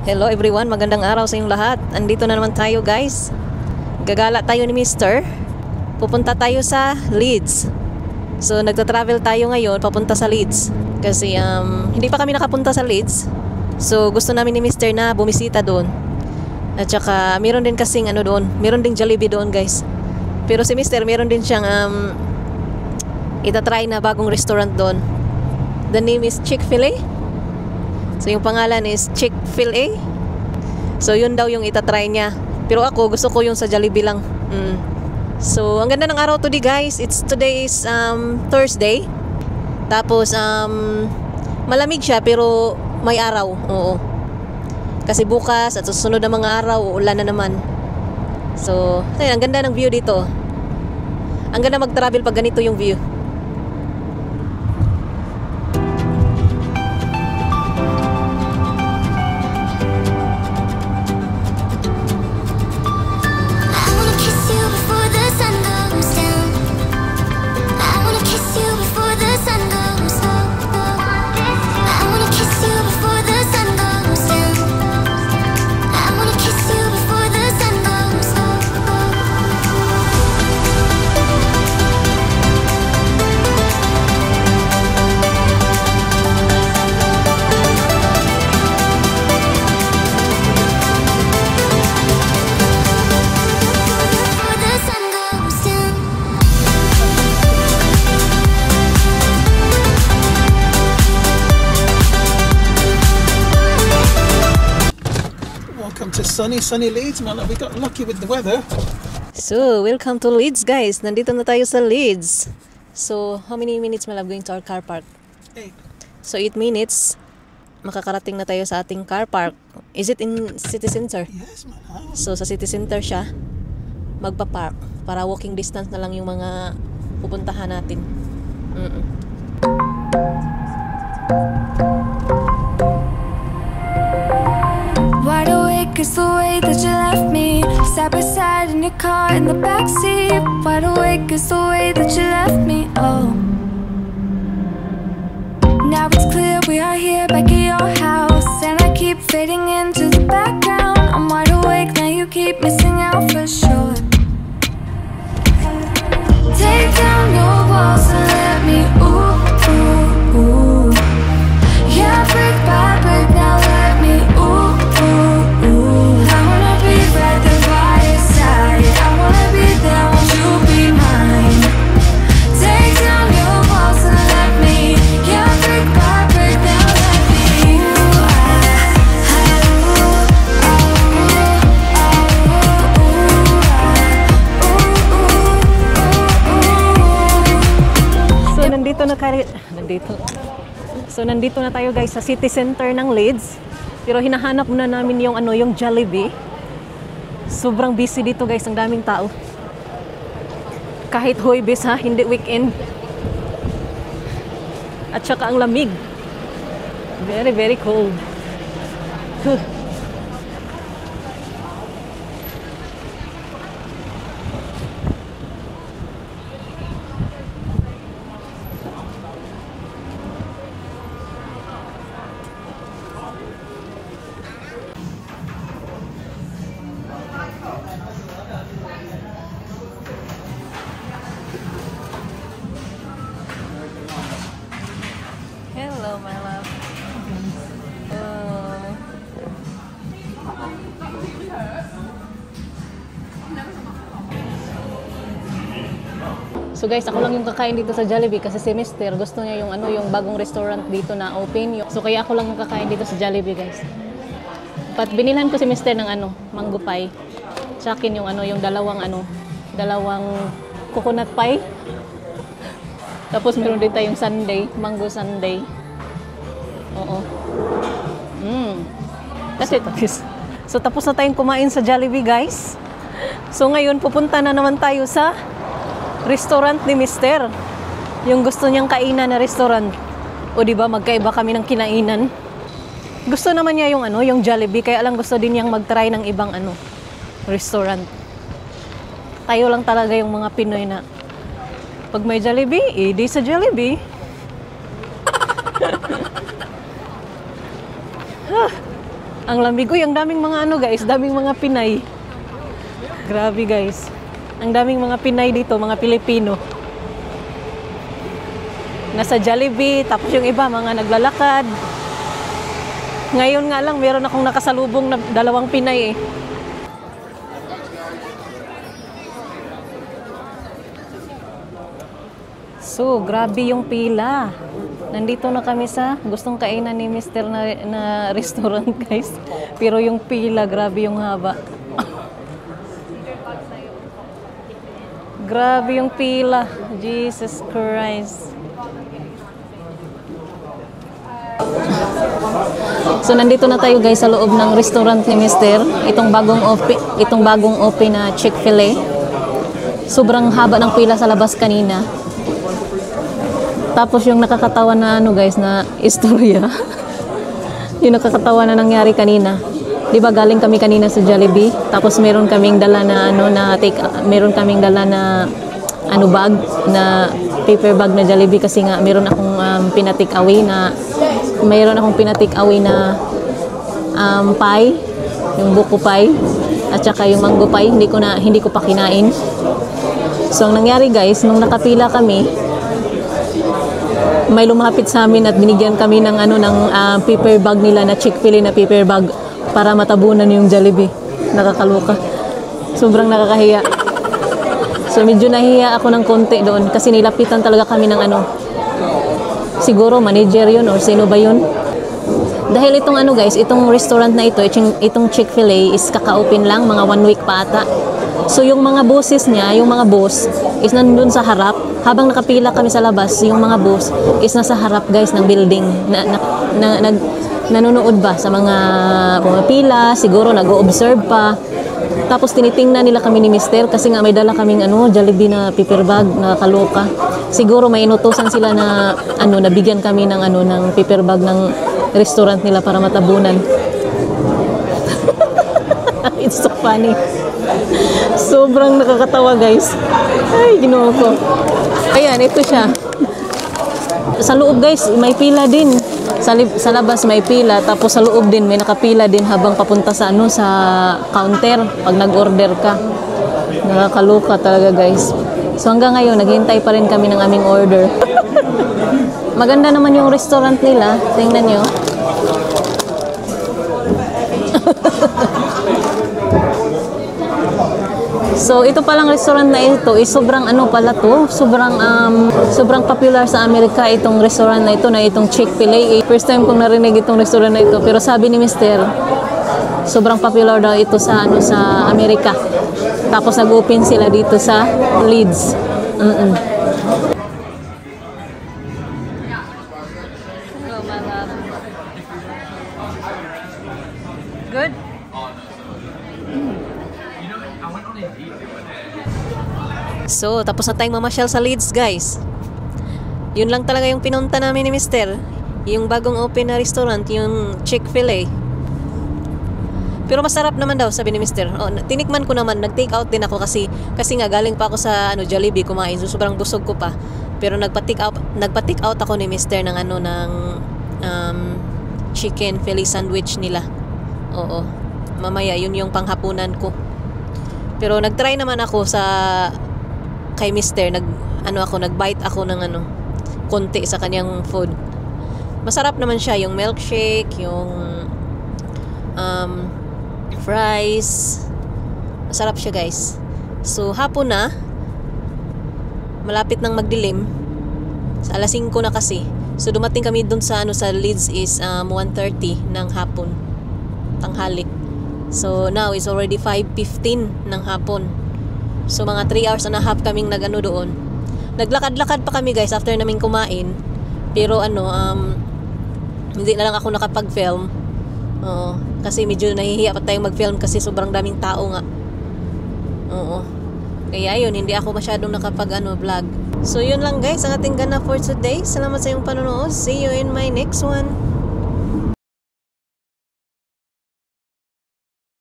Hello everyone, magandang araw sa inyong lahat. Andito na naman tayo guys. Gagala tayo ni Mr. Pupunta tayo sa Leeds. So nagta-travel tayo ngayon papunta sa Leeds. Kasi hindi pa kami nakapunta sa Leeds. So gusto namin ni Mr. na bumisita doon. At saka meron din kasing doon, meron ding Jollibee doon guys. Pero si Mr. meron din siyang itatry na bagong restaurant doon. The name is Chick-fil-A. So yung pangalan is Chick-fil-A. So yun daw yung itatry niya. Pero ako gusto ko yung sa Jollibee lang. So ang ganda ng araw today guys. Today is Thursday. Tapos malamig siya pero may araw. Oo. Kasi bukas at susunod na mga araw uulan na naman. So ayun, ang ganda ng view dito. Ang ganda mag-travel pag ganito yung view. Welcome to sunny Leeds, man. We got lucky with the weather. So, welcome to Leeds, guys. Nandito na tayo sa Leeds. So, how many minutes, my love, going to our car park? 8. So, 8 minutes. Makakarating na tayo sa ating car park. Is it in city center? Yes, man. So, sa city center siya. Magpa-park. Para walking distance na lang yung mga pupuntahan natin. Wide awake is the way that you left me, side by side in your car in the backseat. Wide awake is the way that you left me, oh. Now it's clear we are here back at your house, and I keep fading into the background. I'm wide awake, now you keep missing out for sure. Take down your walls and let me, ooh, ooh, ooh. Yeah, brick by brick, now let me, ooh. Nandito na tayo guys sa city center ng Leeds. Pero hinahanap muna namin yung Jollibee. Sobrang busy dito guys, ang daming tao. Kahit Huwebes ha, hindi weekend. At saka ang lamig. Very, very cold. Hello, my love. So guys, ako lang yung kakain dito sa Jollibee kasi si Mr. gusto niya yung bagong restaurant dito na open. So kaya ako lang yung kakain dito sa Jollibee, guys. But binilhan ko si Mr. ng mango pie. Tsakin yung dalawang coconut pie. Tapos meron din tayong sundae, mango sundae. Oo. That's it. So tapos na tayong kumain sa Jollibee, guys. So ngayon pupunta na naman tayo sa restaurant ni Mr. Yung gusto niyang kainan na restaurant. O di ba magkaiba kami ng kinainan. Gusto naman niya yung Jollibee, kaya lang gusto din niyang mag-try ng ibang restaurant. Tayo lang talaga yung mga Pinoy na pag may Jollibee, di sa Jollibee. Ang lamig. Uy, ang daming mga ano guys, daming mga Pinay. Grabe guys. Ang daming mga Pinay dito, mga Pilipino. Nasa Jollibee, tapos yung iba mga naglalakad. Ngayon nga lang, meron akong nakasalubong na 2 Pinay eh. So, grabe yung pila. Nandito na kami sa gustong kainan ni Mr. na restaurant, guys. Pero yung pila, grabe yung haba. Grabe yung pila. Jesus Christ. So, nandito na tayo, guys, sa loob ng restaurant ni Mr. Itong bagong open na Chick-fil-A. Sobrang haba ng pila sa labas kanina. Tapos yung nakakatawa na ano guys na istorya. Yung nakakatawa na nangyari kanina. 'Di ba galing kami kanina sa Jollibee, tapos meron kaming dala na meron kaming dala na bag na paper bag na Jollibee kasi nga meron akong pinatik away na pie, yung buko pie at saka yung mango pie, hindi ko pa kinain. So ang nangyari guys, nung nakapila kami, may lumapit sa amin at binigyan kami ng paper bag nila na Chick-fil-A na paper bag para matabunan yung Jollibee. Nakakaloka. Sobrang nakakahiya. So medyo nahiya ako ng konti doon kasi nilapitan talaga kami ng siguro manager yun or sino ba yun. Dahil itong guys, itong restaurant na ito, itong Chick-fil-A is kaka-open lang, mga 1 week pa ata. So yung mga bosses niya, yung mga boss is nandun sa harap. Habang nakapila kami sa labas, yung mga boss is nasa harap guys ng building. Nanonood ba sa mga pumapila, siguro nag-o-observe pa. Tapos tinitingnan nila kami ni Mr. kasi nga may dala kaming Jollibee na paper bag, nakakaloka. Siguro may inutusan sila na nabigyan kami ng ng paper bag ng restaurant nila para matabunan. It's so funny. Sobrang nakakatawa guys. Ay, ginoo ko. Ayan, ito siya. Sa loob guys, may pila din. Sa labas may pila, tapos sa loob din may nakapila din habang papunta sa sa counter pag nag-order ka. Nakakaloka talaga guys. So hanggang ngayon, naghihintay pa rin kami ng aming order. Maganda naman yung restaurant nila. Tingnan nyo. So ito palang restaurant na ito is sobrang sobrang popular sa Amerika itong restaurant na ito, itong Chick-fil-A. First time kong narinig itong restaurant na ito, pero sabi ni Mr. sobrang popular daw ito sa Amerika. Tapos nag-open sila dito sa Leeds. Good. So, tapos na tayong mamasyal sa Leeds, guys. Yun lang talaga yung pinunta namin ni Mr. Yung bagong open na restaurant, yung Chick-fil-A. Pero masarap naman daw, sabi ni Mr. Oh, tinikman ko naman, nag-take out din ako kasi nga galing pa ako sa Jollibee kumain, so sobrang busog ko pa. Pero nagpa-take out ako ni Mr. ng chicken Philly sandwich nila. Oo. Mamaya yun yung panghapunan ko. Pero nag-try naman ako kay Mr. Nag-bite ako ng konti sa kanyang food. Masarap naman siya, yung milkshake, yung fries. Masarap siya, guys. So hapon na, malapit nang magdilim. Sa alas 5 na kasi. So dumating kami dun sa Leeds is 1:30 ng hapon, tanghali. So now is already 5:15 ng hapon. So mga 3 hours and a half kaming doon. Naglakad-lakad pa kami guys after naming kumain. Pero hindi na lang ako nakapag-film. Oo, kasi medyo nahihiya pa tayong mag-film kasi sobrang daming tao nga. Oo. Kaya yun, hindi ako masyadong nakapag-vlog. So yun lang guys, ang ating ganap for today. Salamat sa iyong panonood. See you in my next one.